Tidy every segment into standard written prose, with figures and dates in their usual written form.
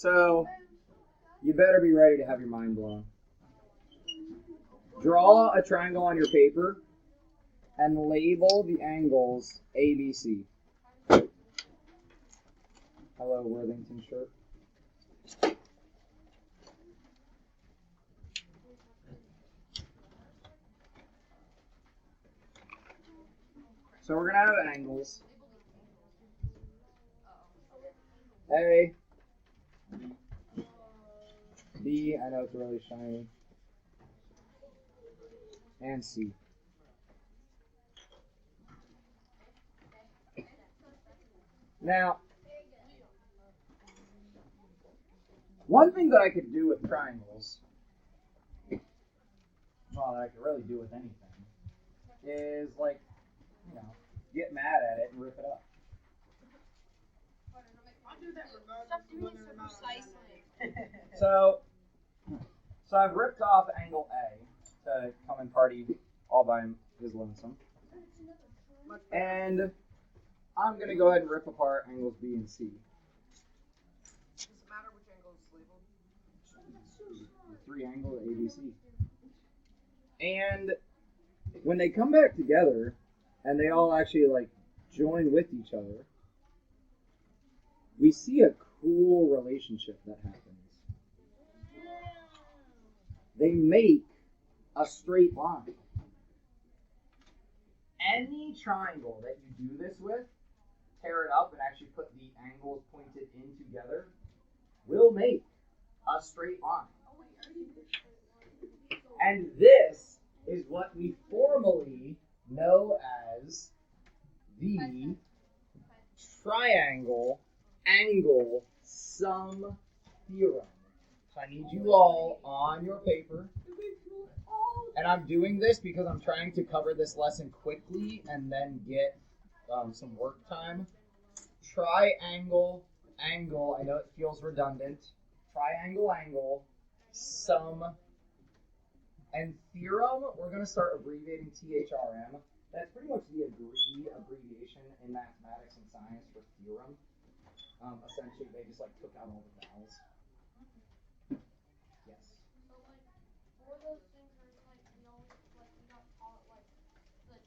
So, you better be ready to have your mind blown. Draw a triangle on your paper and label the angles ABC. Hello, Worthington shirt. So we're going to have angles. A, B, I know it's really shiny, and C. Now, one thing that I could do with triangles, well, that I could really do with anything, is like, get mad at it and rip it up. So I've ripped off angle A to come and party all by his lonesome. And I'm going to go ahead and rip apart angles B and C. Does it matter which angle is labeled? The three angles ABC. And when they come back together and they all actually join with each other, we see a cool relationship that happens. They make a straight line. Any triangle that you do this with, tear it up and actually put the angles pointed in together, will make a straight line. And this is what we formally know as the triangle angle sum theorem. So I need you all on your paper, and I'm doing this because I'm trying to cover this lesson quickly and then get some work time. Triangle angle, I know it feels redundant. Triangle angle sum, and theorem, we're going to start abbreviating THRM. That's pretty much the agreed abbreviation in mathematics and science for theorem. Essentially, they just took out all the vowels. Yes. So for those things where we always we got taught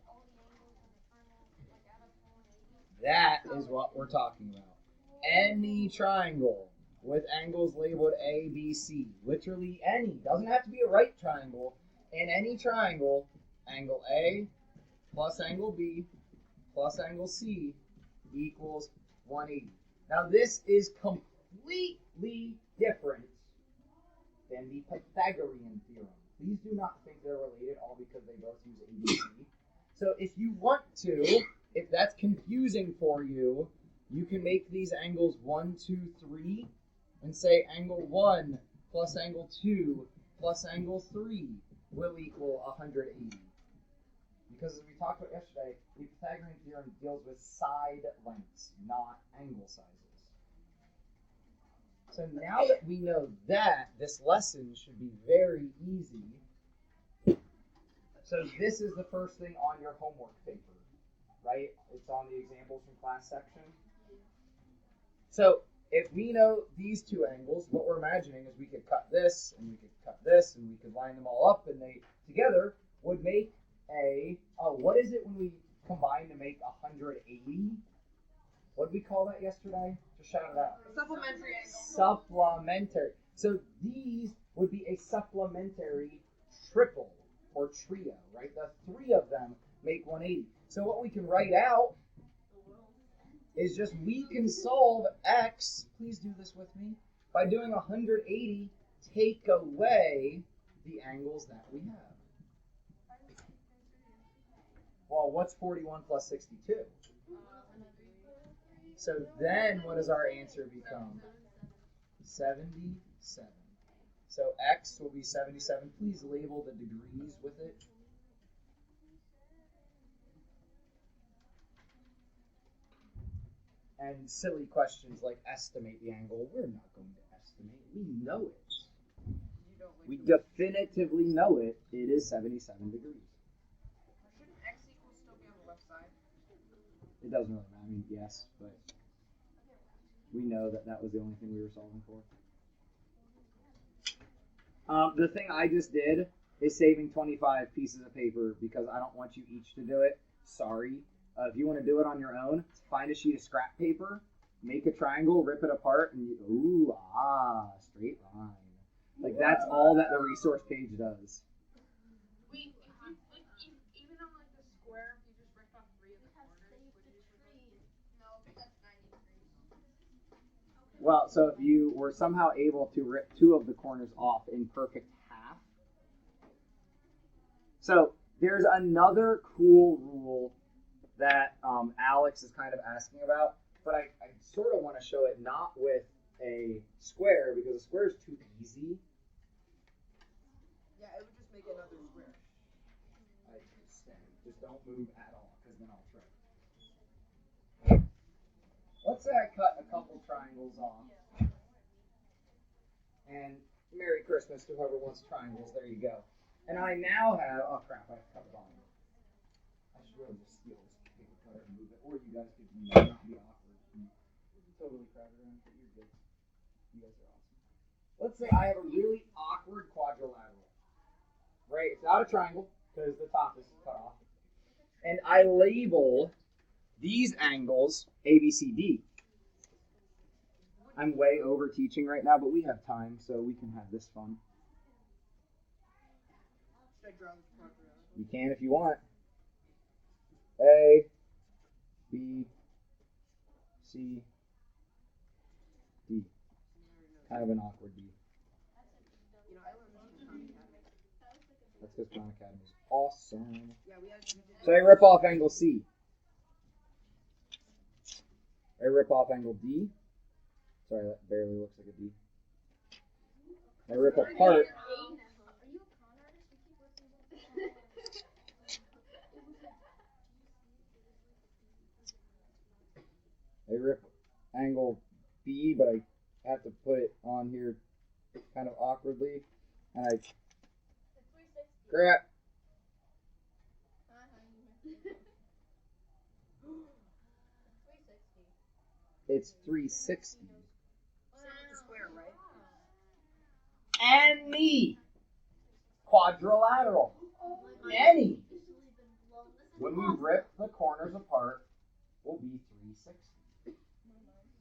all the angles and the triangles add up to 180. That is what we're talking about. Any triangle with angles labeled A, B, C, literally any, doesn't have to be a right triangle. In any triangle, angle A plus angle B plus angle C equals 180. Now this is completely different than the Pythagorean theorem. Please do not think they're related all because they both use ABC. So if you want to, if that's confusing for you, you can make these angles 1, 2, 3 and say angle 1 plus angle 2 plus angle 3 will equal 180. Because as we talked about yesterday, the Pythagorean theorem deals with side lengths, not angle sizes. So now that we know that, this lesson should be very easy. So this is the first thing on your homework paper, right? It's on the examples from class section. So if we know these two angles, what we're imagining is we could cut this, and we could cut this, and we could line them all up, and they together would make a, what is it when we combine to make 180? What did we call that yesterday? Just shout it out. Supplementary angle. Supplementary. So these would be a supplementary triple or trio, right? The three of them make 180. So what we can write out is just we can solve x, please do this with me, by doing 180, take away the angles that we have. Well, what's 41 plus 62? So then what does our answer become? 77. So x will be 77. Please label the degrees with it. And silly questions like estimate the angle. We're not going to estimate. We know it. We definitively know it. It is 77 degrees. Shouldn't x equal still be on the left side? It doesn't really matter. I mean, yes, but we know that that was the only thing we were solving for. The thing I just did is saving 25 pieces of paper because I don't want you each to do it. Sorry. If you want to do it on your own, find a sheet of scrap paper, make a triangle, rip it apart, and straight line. Like that's all that the resource page does. Wait, even on like the square, if you just ripped off 3 of the corners, would you just rip No, because that's 90 degrees. Well, so if you were somehow able to rip 2 of the corners off in perfect half. So there's another cool rule that Alex is kind of asking about, but I sort of want to show it not with a square because a square is too easy. Yeah, it would just make another square. I understand. Just don't move at all because then I'll trip. Let's say I cut a couple triangles off. And Merry Christmas to whoever wants triangles. There you go. And I now have, oh crap, I cut it on. I should really just steal this paper cutter and move it. Or you guys could not be awkward. Totally crowded around, but you're good. You guys are awesome. Let's say I have a really awkward quadrilateral. Right? It's not a triangle because the top is cut off. And I label these angles A, B, C, D. I'm way over teaching right now, but we have time, so we can have this fun. Should I draw this quadrilateral? You can if you want. A, B, C, D. Kind of an awkward D. You know, I learned this in Khan Academy. That's because Khan Academy is awesome. Yeah, we did. So I rip off angle C. I rip off angle D. Sorry, that barely looks like a D. I rip apart. Are you a con artist? You keep ripping I rip angle B, but I have to put it on here kind of awkwardly. And I crap. It's 360. The square, right? Any quadrilateral. Any. When we rip the corners apart, will be 360.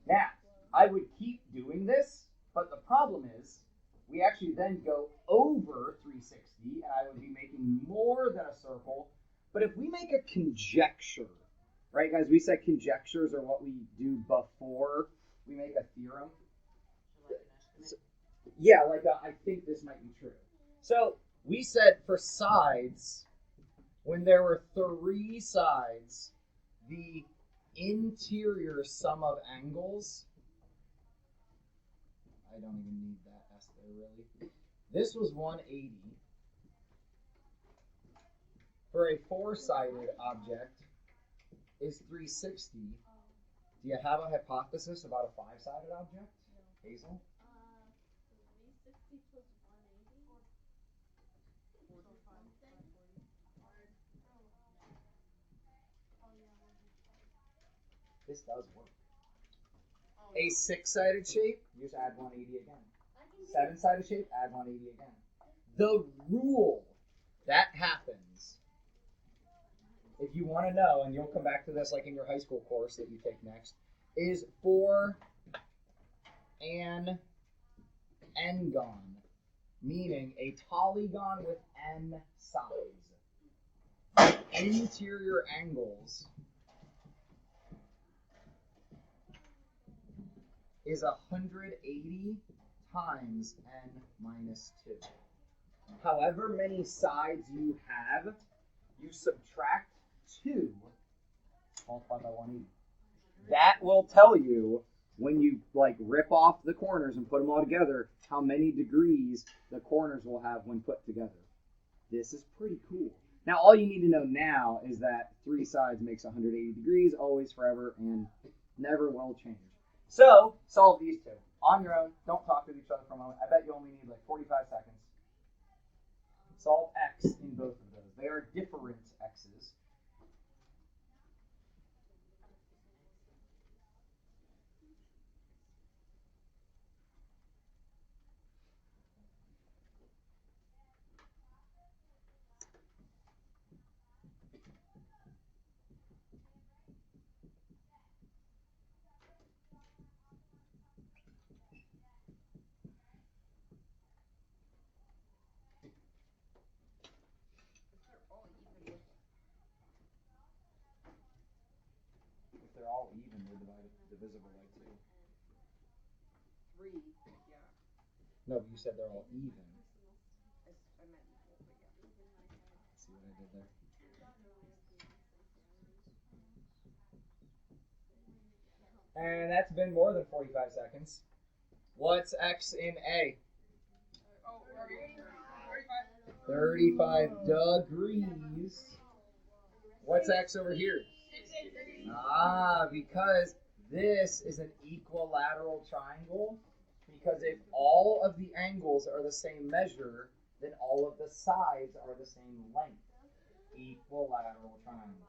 Now, I would keep doing this, but the problem is, we actually then go over 360, and I would be making more than a circle. But if we make a conjecture, right, guys, we said conjectures are what we do before we make a theorem. Yeah, like I think this might be true. So we said for sides, when there were 3 sides, the interior sum of angles, I don't even need that S there really. This was 180. For a 4-sided object is 360. Do you have a hypothesis about a 5-sided object, Hazel? 360 plus 180. This does work. A 6-sided shape, you just add 180 again. 7-sided shape, add 180 again. The rule that happens, if you want to know, and you'll come back to this like in your high school course that you take next, is for an n-gon, meaning a polygon with n sides. Interior angles is 180 times n minus 2. However many sides you have, you subtract 2 multiplied by 180. That will tell you when you like rip off the corners and put them all together how many degrees the corners will have when put together. This is pretty cool. Now all you need to know now is that 3 sides makes 180 degrees, always, forever, and never will change. So solve these 2 on your own. Don't talk to each other for a moment. I bet you only need like 45 seconds. Solve x in both of those. They are different x's. If they're all even, they're divisible by 2. 3, yeah. No, but you said they're all even. I meant equal, but yeah. See what I did there? And that's been more than 45 seconds. What's x in A? Oh, 35 degrees. What's x over here? Because this is an equilateral triangle. Because if all of the angles are the same measure, then all of the sides are the same length. Equilateral triangle.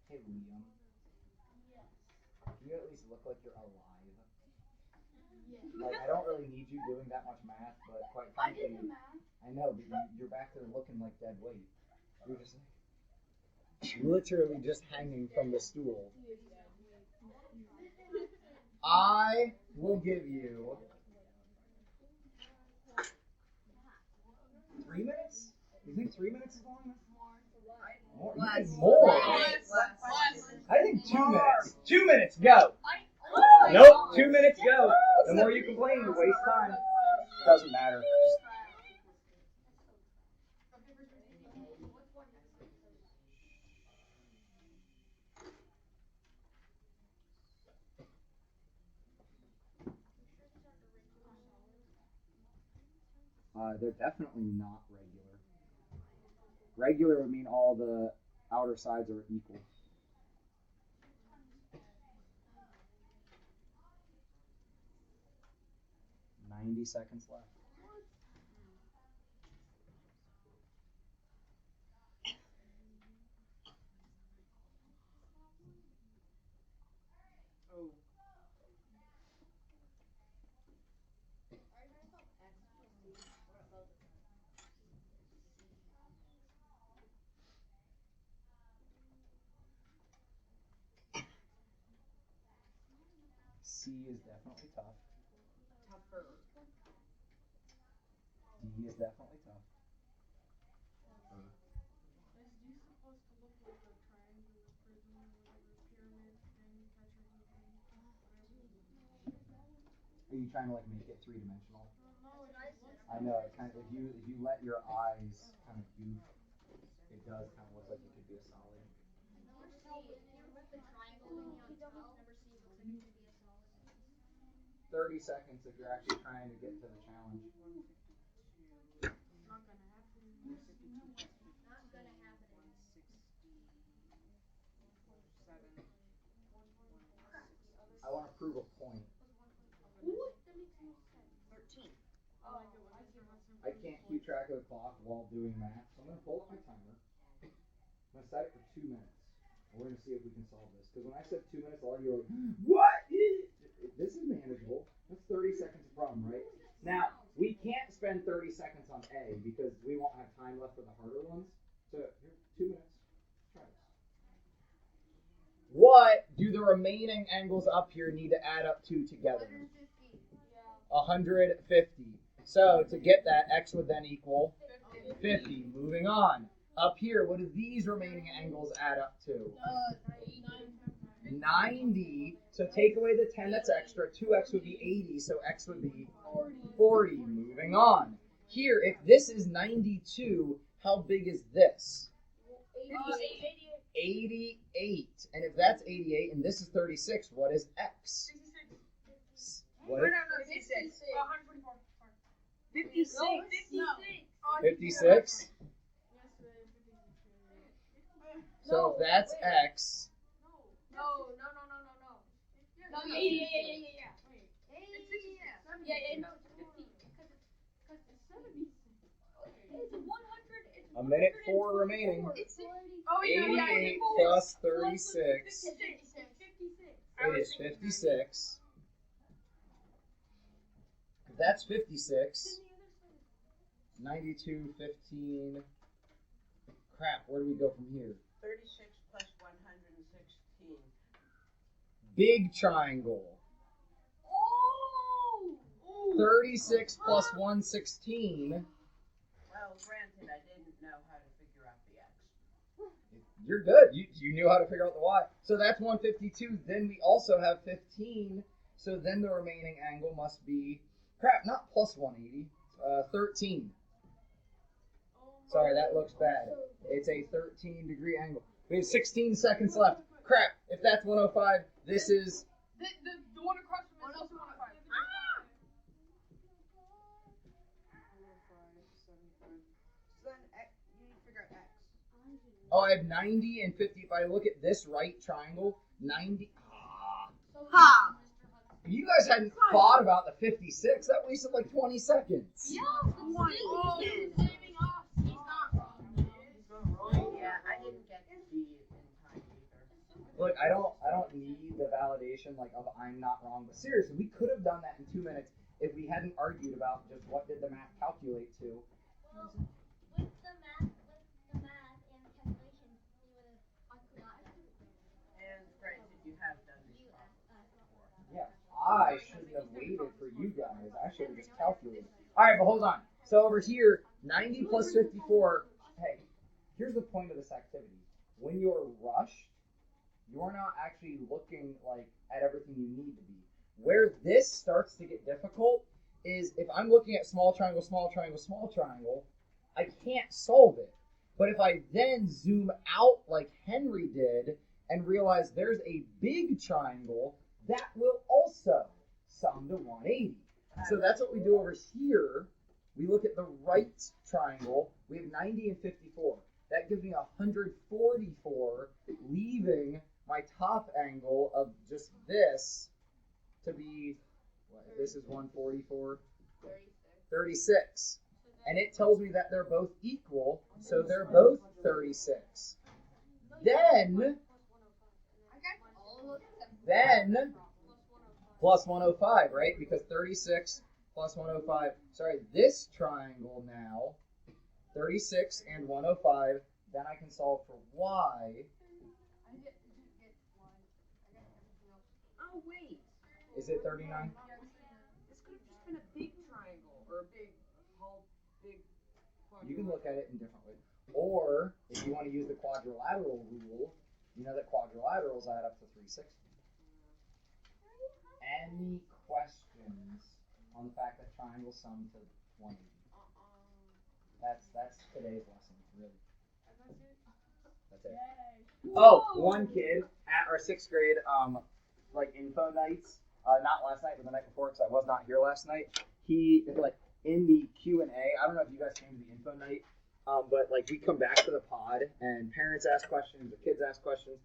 Hey, Liam. Can you at least look like you're alive? Like, I don't really need you doing that much math, but quite frankly, I know, but you're back there looking like dead weight. You're just like, literally just hanging from the stool. I will give you 3 minutes? You think 3 minutes is long enough? More? You think more? I think 2 minutes. 2 minutes, go! Nope, 2 minutes, go! The more you complain, you waste time. Doesn't matter. They're definitely not regular. Regular would mean all the outer sides are equal. $90 seconds left. Oh. C is definitely tough. Tougher. D is definitely tough. Is D supposed to look like a triangular prism or whatever pyramid thing that you're using? Are you trying to like make it 3-dimensional? No, it just looks I know. It kind of, if you let your eyes kind of goof, it does kind of look like it could be a solid. 30 seconds if you're actually trying to get to the challenge. not gonna happen. I want to prove a point. 13. I can't keep track of the clock while doing math, so I'm going to pull up my timer. I'm going to set it for 2 minutes. And we're going to see if we can solve this. Because when I said 2 minutes, all of you were like, what? This is manageable. That's 30 seconds of problem, right? Now, we can't spend 30 seconds on A because we won't have time left for the harder ones. So, here, 2 minutes. Try this. What do the remaining angles up here need to add up to together? 150. So, to get that, x would then equal 50. Moving on. Up here, what do these remaining angles add up to? 90. So take away the 10 that's extra. 2x would be 80, so x would be 40. Moving on. Here, if this is 92, how big is this? 88. And if that's 88 and this is 36, what is x? 66. What No, is 56. 144. 56. 56? Yes, 56. So if that's x, No. No, Yeah. Wait. Yeah, no, it's 50. Because it's 70. It's 100. It's 1 minute 4 remaining. It's 88 plus 36. 56. It is 56. If that's 56, 92, 15. Crap, where do we go from here? 36 plus 116. Big triangle. Oh! 36 plus 116. Well, granted, I didn't know how to figure out the x. You're good. You knew how to figure out the y. So that's 152. Then we also have 15. So then the remaining angle must be, crap, not plus 180, 13. Sorry, that looks bad. It's a 13-degree angle. We have 16 seconds left. Crap, if that's 105, this is... The one across from it is also 105. So then you need to figure out X. Oh, I have 90 and 50. If I look at this right triangle, 90... Ha! If you guys hadn't thought about the 56, that wasted like 20 seconds. Yeah, Oh, he's saving off. He's not wrong. Yeah, I didn't get D in time either. Look, I don't need the validation like of I'm not wrong, but seriously, we could have done that in 2 minutes if we hadn't argued about just what did the math calculate to. Well, with the math and the calculation, I could not. And granted, you have done this You before. Yeah, I shouldn't have waited for you guys. I should have just calculated. All right, but hold on. So over here, 90 plus 54. Hey, here's the point of this activity. When you're rushed, you're not actually looking like at everything you need to be. Where this starts to get difficult is if I'm looking at small triangle, small triangle, small triangle, I can't solve it. But if I then zoom out like Henry did and realize there's a big triangle, that will also sum to 180. So that's what we do over here. We look at the right triangle. We have 90 and 54. That gives me 144, leaving my top angle of just this to be, what, if this is 144, 36. And it tells me that they're both equal, so they're both 36. Then plus 105, right? Because 36 plus 105. Sorry, this triangle now, 36 and 105. Then I can solve for y. Oh, wait. Is it 39? This could have just been a big triangle or a big whole big quadrilateral. You can look at it in different ways. Or if you want to use the quadrilateral rule, you know that quadrilaterals add up to 360. Any questions on the fact that triangles sum to 180? That's today's lesson, really. That's it. Oh, one kid at our 6th grade, like info nights, not last night, but the night before, because I was not here last night. He, like, in the Q&A, I don't know if you guys came to the info night, but like we come back to the pod and parents ask questions, the kids ask questions,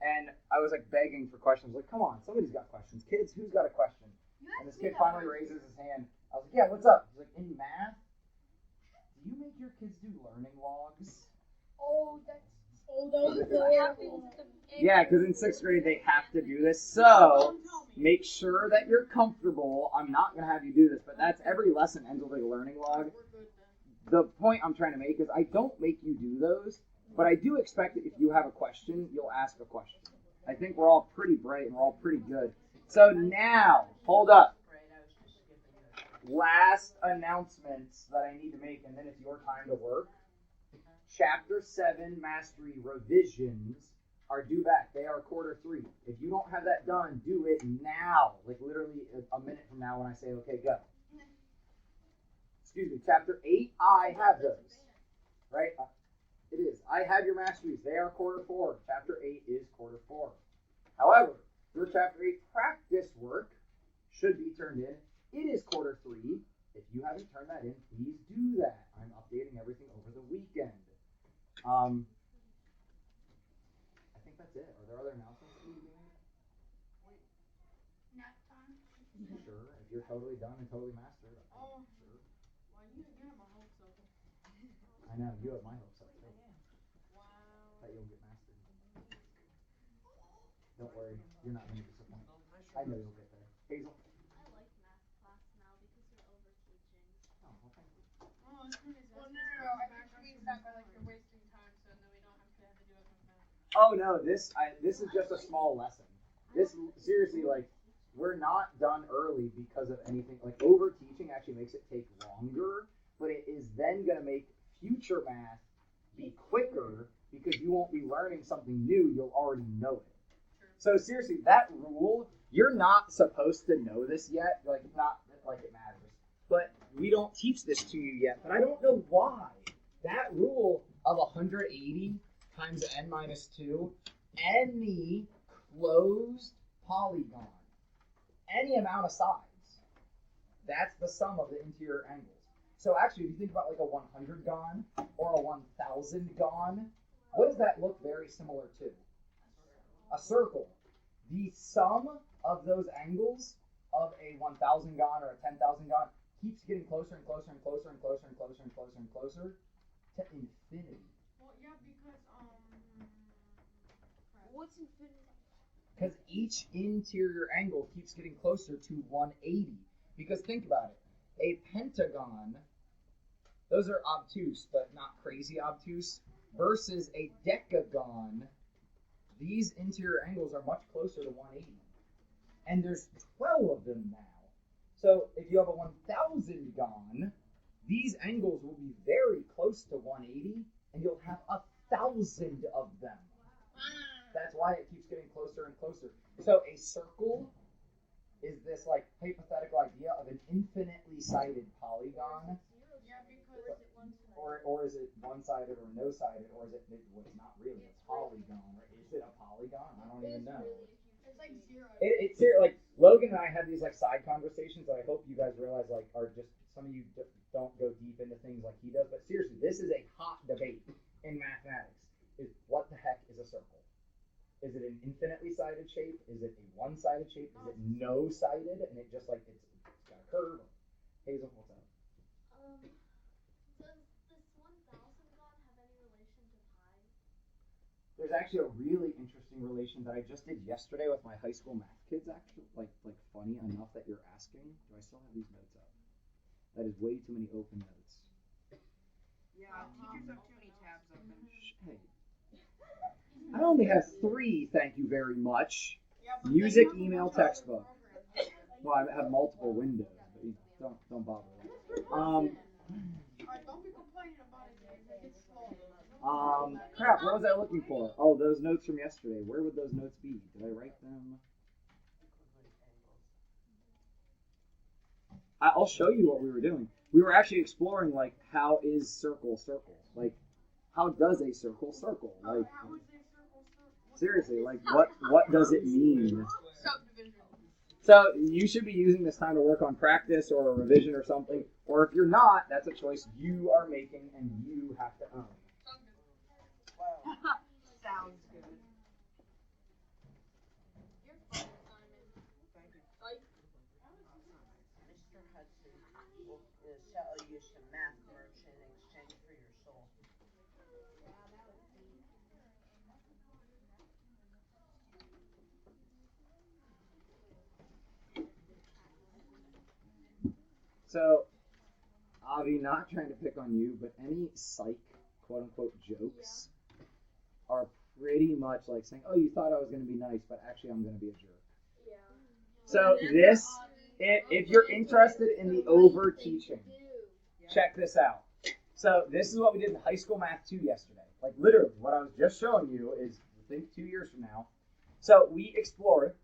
and I was like begging for questions, like, come on, somebody's got questions. Kids, who's got a question? And this kid finally raises his hand. I was like, yeah, what's up? He's like, in math, do you make your kids do learning logs? Yeah, because in 6th grade they have to do this. So make sure that you're comfortable. I'm not going to have you do this, but that's every lesson ends with a learning log. The point I'm trying to make is I don't make you do those, but I do expect that if you have a question, you'll ask a question. I think we're all pretty bright and we're all pretty good. So now, hold up. Last announcements that I need to make, and then it's your time to work. Chapter 7 Mastery revisions are due back. They are quarter 3. If you don't have that done, do it now. Like literally a minute from now when I say, okay, go. Excuse me, Chapter 8, I have those. Right? It is. I have your masteries. They are quarter 4. Chapter 8 is quarter 4. However, your Chapter 8 practice work should be turned in. It is quarter 3. If you haven't turned that in, please do that. I'm updating everything over the weekend. I think that's it. Are there other announcements that you need to make? Nap time. Sure. If you're totally done and totally mastered. Oh. Sure. Well, you have my hopes up. I know. You have my hopes up too. Wow. That you'll get mastered. Don't worry. You're not going to disappoint. I know you'll get there. Hazel. I like math class now because you're overteaching. Oh, well, thank you. Well, no. I actually means that by like you're wasting time, so then we don't have to do as much math. Oh no, this is just a small lesson. This seriously, like, we're not done early because of anything. Like, over teaching actually makes it take longer, but it is then going to make future math be quicker because you won't be learning something new, you'll already know it. So seriously, that rule, you're not supposed to know this yet. Like, not like it matters. But we don't teach this to you yet. But I don't know why. That rule of 180 times n minus 2, any closed polygon, any amount of sides, that's the sum of the interior angles. So actually, if you think about like a 100 gon or a 1000 gon, what does that look very similar to? A circle. The sum of those angles of a 1000 gon or a 10,000 gon keeps getting closer and closer and closer and closer and closer and closer and closer to infinity. Well, yeah, because What's infinity? Because each interior angle keeps getting closer to 180. Because think about it. A pentagon, those are obtuse, but not crazy obtuse, versus a decagon, these interior angles are much closer to 180. And there's 12 of them now. So if you have a 1000 gon, these angles will be very close to 180, and you'll have 1,000 of them. That's why it keeps getting closer and closer. So a circle is this like hypothetical idea of an infinitely sided polygon. yeah, because Or is it one-sided or no-sided, or is it, well, it's not really a polygon, or is it a polygon? I don't even know. It's like zero. It's here, like, Logan and I had these, like, side conversations that I hope you guys realize, like, are just, some of you don't go deep into things like he does, but seriously, this is a hot debate in mathematics, is what the heck is a circle? Is it an infinitely sided shape? Is it a one-sided shape? Is it no-sided, and it just, like, it's got a curve? Hazel, what's up? Does this 1000 gon have any relation to pi? There's actually a really interesting relation that I just did yesterday with my high school math kids, actually. Like funny enough that you're asking. Do I still have these notes up? That is way too many open notes. Yeah, teachers have too many tabs open. Hey. I only have 3, thank you very much. yeah, but Music, they have a email, bunch of other textbook. programs. Well, I have multiple windows, but you don't bother with that. Alright, don't be complaining about it, Dave. It gets slow. Crap, what was I looking for? Oh, those notes from yesterday. Where would those notes be? Did I write them? I'll show you what we were doing. We were actually exploring, like, how is circle? Like, how does a circle? Like, How is a circle? seriously, like, what does it mean? Subdivision. So you should be using this time to work on practice or a revision or something. Or if you're not, that's a choice you are making and you have to own. Sounds good. You're fine, Simon. Thank you. Mr. Hudson will sell you some math merch in exchange for your soul. So, Avi, not trying to pick on you, but any psych, quote-unquote, jokes are pretty much like saying, oh, you thought I was going to be nice, but actually I'm going to be a jerk. Yeah. So this, if you're interested in the over-teaching, check this out. So this is what we did in high school math 2 yesterday. Like literally, what I was just showing you is, think 2 years from now. So we explored,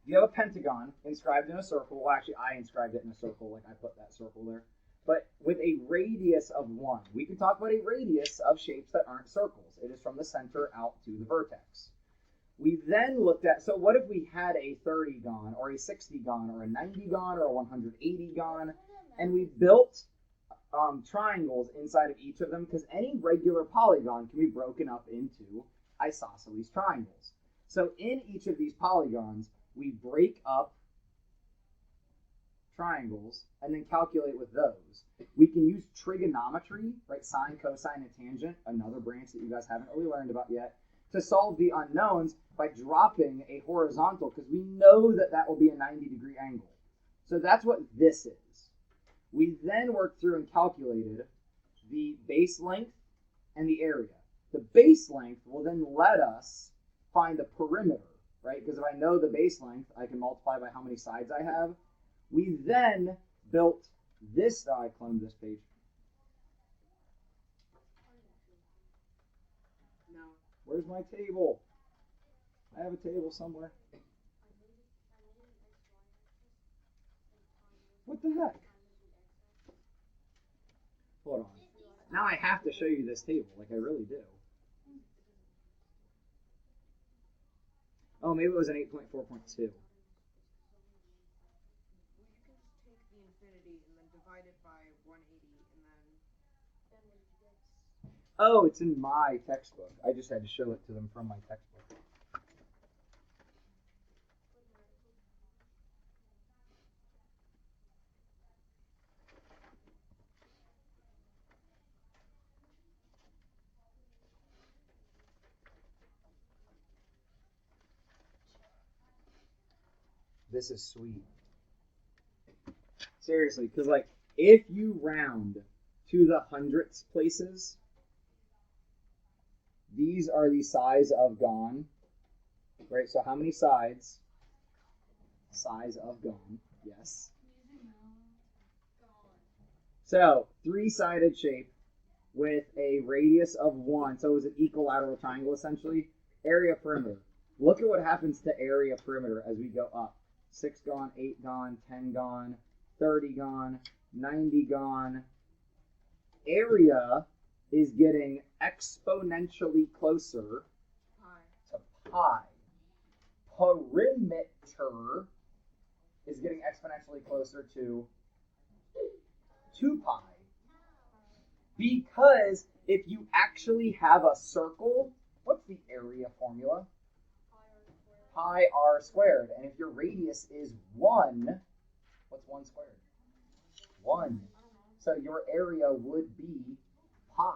you have a pentagon inscribed in a circle. Well, actually, I inscribed it in a circle, like I put that circle there. But with a radius of 1. We can talk about a radius of shapes that aren't circles. It is from the center out to the vertex. We then looked at, so what if we had a 30 gon, or a 60 gon, or a 90 gon, or a 180 gon, and we built triangles inside of each of them, because any regular polygon can be broken up into isosceles triangles. So in each of these polygons, we break up triangles and then calculate with those. We can use trigonometry, right? Sine, cosine, and tangent, another branch that you guys haven't really learned about yet, to solve the unknowns by dropping a horizontal, because we know that that will be a 90-degree angle. So that's what this is. We then worked through and calculated the base length and the area. The base length will then let us find the perimeter, right? Because if I know the base length, I can multiply by how many sides I have. We then built this, I cloned this page. No. Where's my table? I have a table somewhere. What the heck? Hold on. Now I have to show you this table, like I really do. Oh, maybe it was an 8.4.2. Well, you can just take the infinity and then divide it by 180 and then. Oh, it's in my textbook. I just had to show it to them from my textbook. This is sweet. Seriously, because like if you round to the hundredths places, these are the size of gone. Right, so how many sides? Size of gone, yes. So, three-sided shape with a radius of 1. So it was an equilateral triangle, essentially. Area perimeter. Look at what happens to area perimeter as we go up. 6 gone, 8 gone, 10 gone, 30 gone, 90 gone. Area is getting exponentially closer to pi. Perimeter is getting exponentially closer to 2 pi. Because if you actually have a circle, what's the area formula? Pi r squared. And if your radius is 1, what's 1 squared? 1. So your area would be pi. My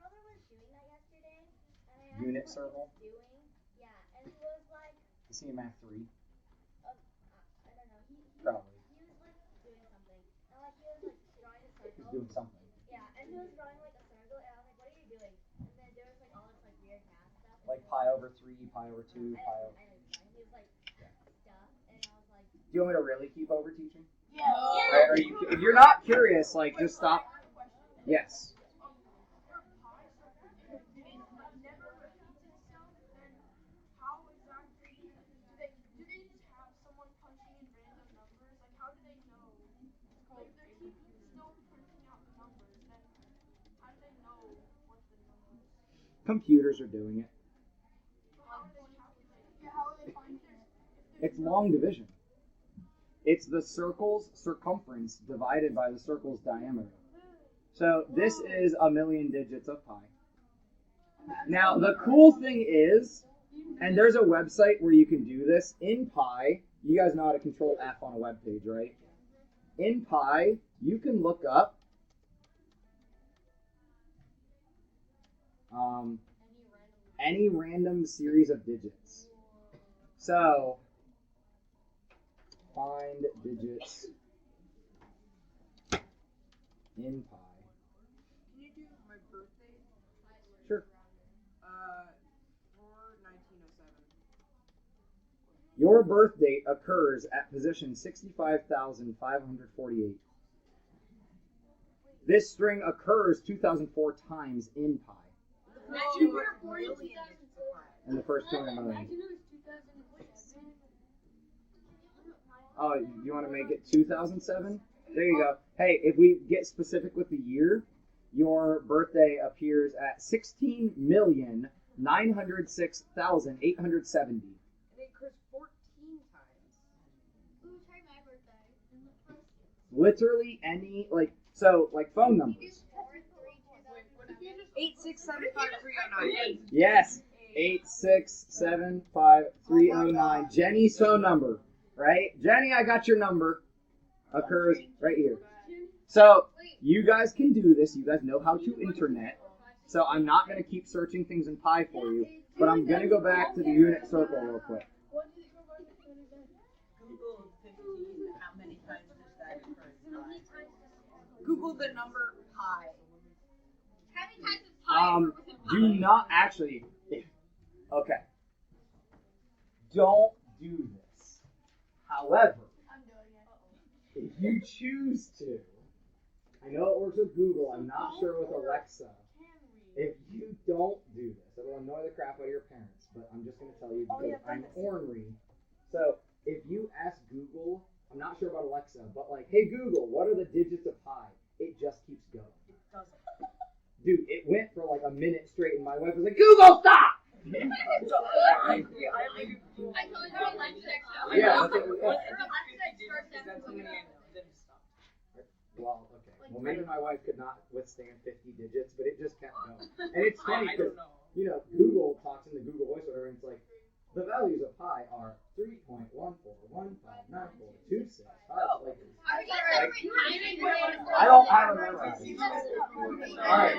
brother was doing that yesterday, and I asked Unit him circle? what he was doing. Yeah, and he was like, Is he in math 3? I don't know. He Probably. He was like doing something, and like he was like drawing a circle. He's doing something. Yeah, and he was drawing like a circle, and I was like, what are you doing? And then there was like all this like weird math stuff. Like pi over 3, pi over 2, pi over... I didn't know. He was like stuff, and I was like, Do you want me to really keep over teaching? yeah. Are you, if you're not curious, like, just stop. Yes. Do they just have someone punching in random numbers? Like, how do they know? Like, if they keep still printing out the numbers, then how do they know what the numbers? Computers are doing it. How are they calculating? Yeah, how are they finding it? It's long division. It's the circle's circumference divided by the circle's diameter. So this is 1,000,000 digits of pi. Now the cool thing is, and there's a website where you can do this in pi. You guys know how to control F on a web page, right? In pi, you can look up any random series of digits. So find digits in pi. Can you do my birthday? Sure. For 1907. Your birth date occurs at position 65,548. This string occurs 2004 times in pi. You were born in 2004. In the first 200 million. Imagine it was 2007. Oh, you want to make it 2007? There you go. Hey, if we get specific with the year, your birthday appears at 16,906,870. And it occurs 14 times. Ooh, try my birthday. Literally any, like phone numbers. 8675309. Yes, 8675309. Jenny's phone number, right? Jenny, I got your number. Occurs right here. So you guys can do this. You guys know how to internet. So I'm not going to keep searching things in pi for you, but I'm going to go back to the unit circle real quick. Google 15. How many times does that occur in pi? Google the number pi. How many times is pi within pi? Do not actually. Okay. Don't do this. However, I'm doing it. if you choose to, I know it works with Google. I'm not sure with Alexa. If you don't do this, it'll annoy the crap out of your parents, but I'm just going to tell you because I'm ornery. So if you ask Google, I'm not sure about Alexa, but like, hey Google, what are the digits of pi? It just keeps going. It doesn't. Dude, it went for like a minute straight, and my wife was like, Google, stop! I told you Alexa. Yeah, that's what it was. Well, okay. Well, maybe my wife could not withstand 50 digits, but it just kept going. And it's funny because, Google talks in the Google voice whatever, and it's like, the values of pi are 3.141594265. I don't remember. All right.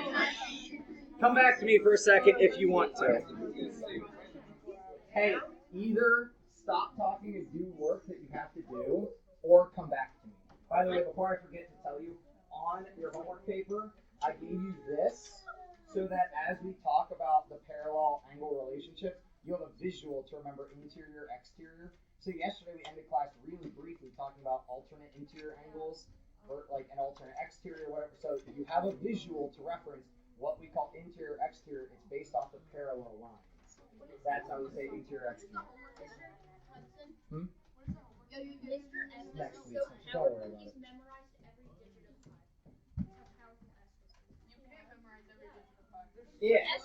Come back to me for a second if you want to. Hey, either stop talking and do work that you have to do, or come back to me. By the way, before I forget to tell you, on your homework paper, I gave you this so that as we talk about the parallel angle relationship, you have a visual to remember interior, exterior. So yesterday we ended class really briefly talking about alternate interior angles, or like an alternate exterior, whatever. So you have a visual to reference what we call interior, exterior. It's based off of parallel lines. That's how we say interior, exterior. Next week, so don't worry about it. Memorized every digit of pi. That's how powerful S is. You can't memorize every digit of pi. Yeah. That's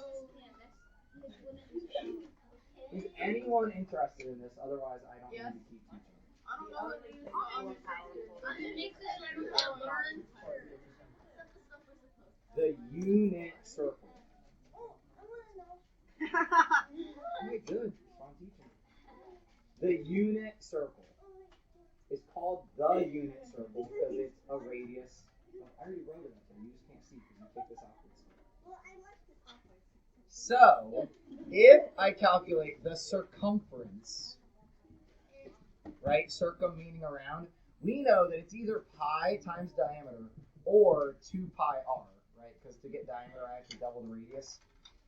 Is anyone interested in this? Otherwise, I don't need to keep teaching. I don't know what it is. The unit circle. Okay, good. Fun teaching. The unit circle is called the unit circle because it's a radius. I already wrote it up there. You just can't see because you take this off. So, if I calculate the circumference, right, circum meaning around, we know that it's either pi times diameter or 2 pi r, right? Because to get diameter, I have to double the radius.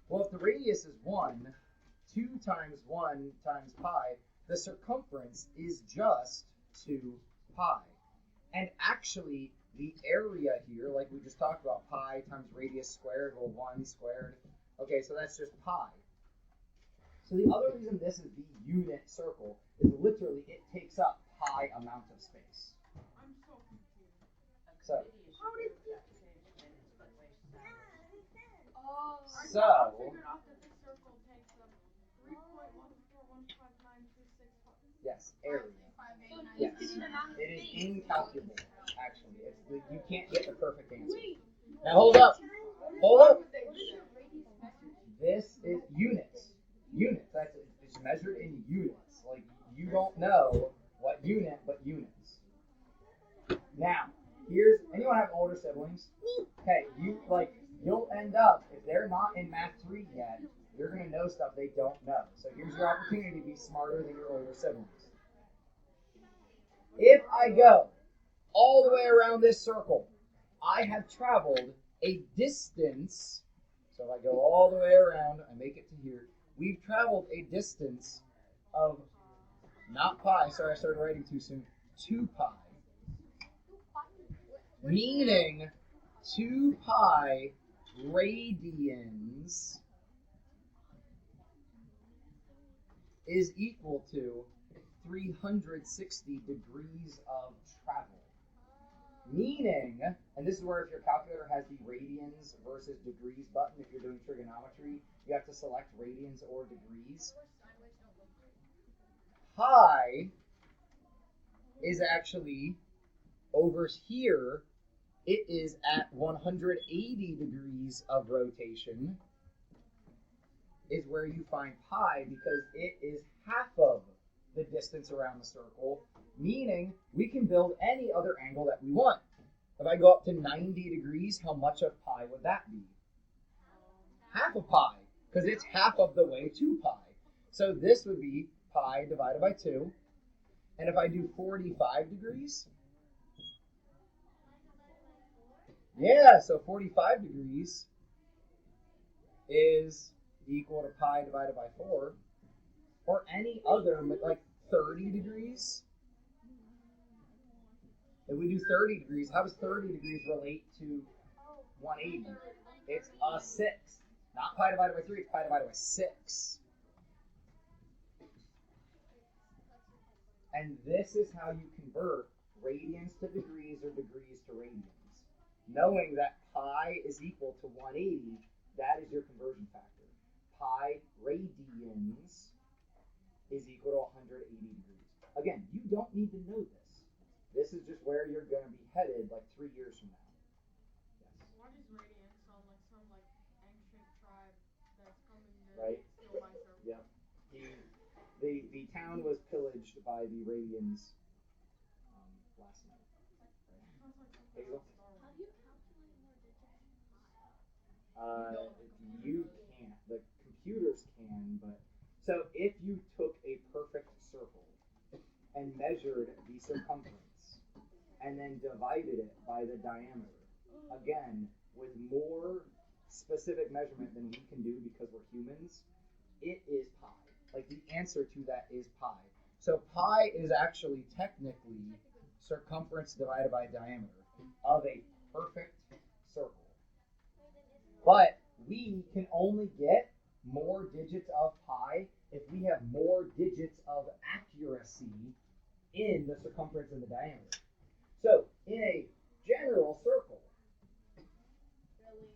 Well, if the radius is 1, 2 times 1 times pi, the circumference is just 2 pi. And actually, the area here, like we just talked about, pi times radius squared, or 1 squared. Okay, so that's just pi. So the other reason this is the unit circle is literally it takes up pi amount of space. I'm so confused. So, Oh, So- I figured out that this circle takes up 3.1415926. yes, area. Yes, it is incalculable, actually. You can't get the perfect answer. Now hold up. Hold up. This is units. Units. It's measured in units. Like, you don't know what unit, but units. Now, anyone have older siblings? Okay, you'll end up, if they're not in math 3 yet, you're going to know stuff they don't know. So here's your opportunity to be smarter than your older siblings. If I go all the way around this circle, I have traveled a distance. So if I go all the way around, I make it to here. We've traveled a distance of, not pi, sorry I started writing too soon, 2 pi. Meaning 2 pi radians is equal to 360 degrees of travel. Meaning, and this is where if your calculator has the radians versus degrees button, if you're doing trigonometry, you have to select radians or degrees. Pi is actually over here. It is at 180 degrees of rotation is where you find pi because it is half of the distance around the circle, meaning we can build any other angle that we want. If I go up to 90 degrees, how much of pi would that be? Half of pi, because it's half of the way to pi. So this would be pi divided by 2. And if I do 45 degrees, yeah, so 45 degrees is equal to pi divided by 4. Or any other, like 30 degrees. If we do 30 degrees, how does 30 degrees relate to 180? It's a 6th. Not pi divided by 3, it's pi divided by 6. And this is how you convert radians to degrees or degrees to radians. Knowing that pi is equal to 180, that is your conversion factor. Pi radians is equal to 180 degrees. Again, you don't need to know this. This is just where you're going to be headed like 3 years from now. Yes. Why does Radiant sound like some ancient tribe that's coming to Right. steal my circle? Yep. The town was pillaged by the Radians last night. Sounds like something Hazel? else. How do you calculate more digits in pi? You can't. The computers can, but so if you took a perfect circle and measured the circumference and then divided it by the diameter, again, with more specific measurement than we can do because we're humans, it is pi. Like the answer to that is pi. So pi is actually technically circumference divided by diameter of a perfect circle. But we can only get more digits of pi if we have more digits of accuracy in the circumference and the diameter. So in a general circle, Really?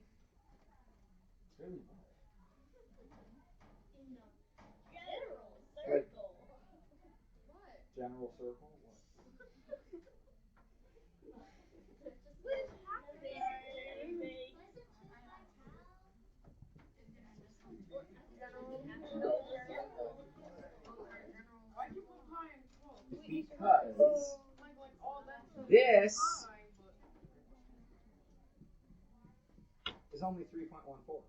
really In a general Like- circle. What? general circle. What? What happened? Why'd you put pi in quotes? Because Like all that stuff this is pi, but is only 3.14.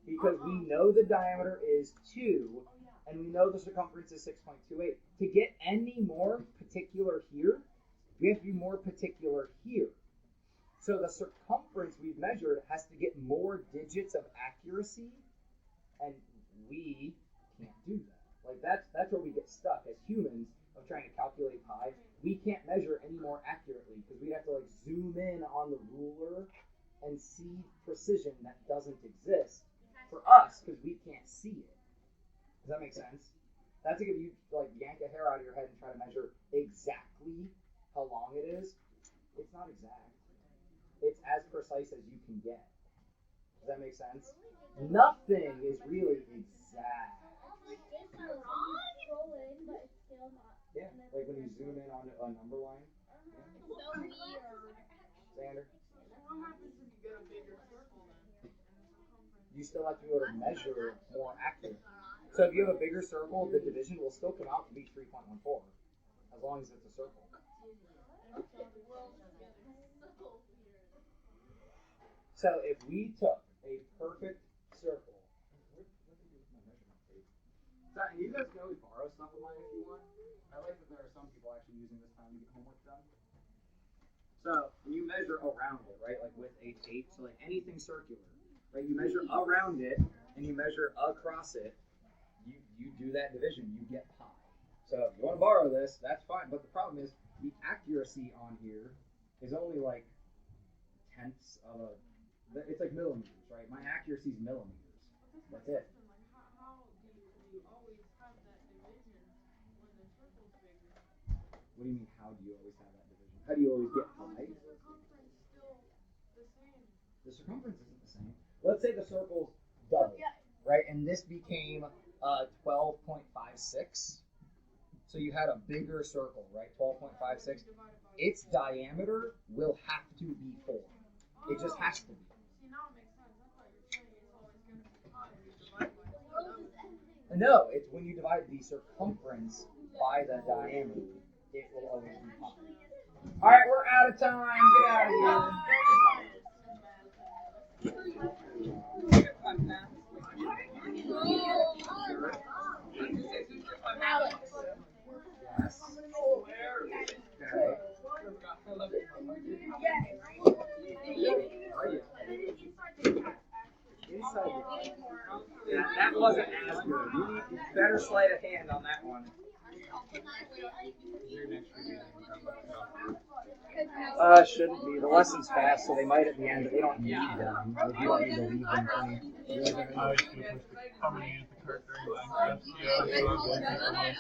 Because we know the diameter is 2, and we know the circumference is 6.28. To get any more particular here, we have to be more particular here. So the circumference we've measured has to get more digits of accuracy, and we can't do that. Like that's where we get stuck as humans of trying to calculate pi. We can't measure any more accurately because we'd have to zoom in on the ruler and see precision that doesn't exist for us because we can't see it. Does that make sense? That's like if you yank a hair out of your head and try to measure exactly how long it is. It's not exact. It's as precise as you can get. Does that make sense? Nothing is really exact. Yeah, like when you zoom in on a number line. Xander, what happens if you get a bigger circle then? And the circumference. you still have to be able to measure more accurately. So if you have a bigger circle, the division will still come out to be 3.14, as long as it's a circle. So if we took a perfect circle, what did I do with my measurement tape? So, and you guys can always borrow stuff of mine if you want. I like that there are some people actually using this time to get homework done. So when you measure around it, right, like with a tape, so like anything circular, right, you measure around it and you measure across it, you do that division, you get pi. So if you want to borrow this, that's fine. But the problem is the accuracy on here is only like tenths of a. It's like millimeters, right? My accuracy is millimeters. That's it. How do you always have that division when the circle's bigger? What do you mean? How do you always have that division? How do you always get How pi? is the circumference still the same? The circumference isn't the same. Let's say the circle's double, right? And this became 12.56. So you had a bigger circle, right? 12.56. Its diameter will have to be 4. It just has to be. See, now it makes sense. I thought you were saying it's always going to be pi when you divide by 2. No, it's when you divide the circumference by the diameter, it will always be pi. All right, we're out of time. Get out of here. That wasn't as good. You better sleight of hand on that one. Shouldn't be. The lesson's fast, so they might at the end, but they don't need them. Like, you don't need to leave them for me. I was going to push I'm going to use the cart during Minecraft. Yeah, so I'm going to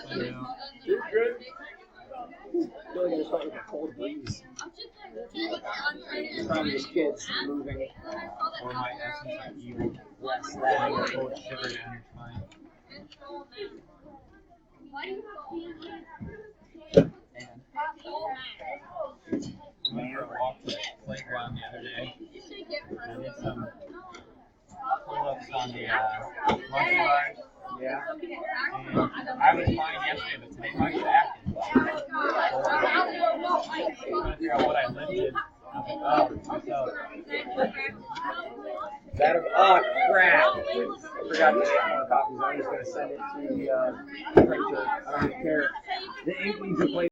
play now. You're good. I feel like I just felt like a cold breeze. From these kids moving. Or my essence of evil. Yes, I that. get cold shiver down your spine. I went for a walk to the playground the other day. I did some pull-ups on the monkey bars. Yeah. And I was fine yesterday, but today my back is trying to figure out what I lifted. I was like, oh, That of, oh crap! I forgot to get more copies. I'm just gonna send it to the printer. I don't even care. The ink needs replacement.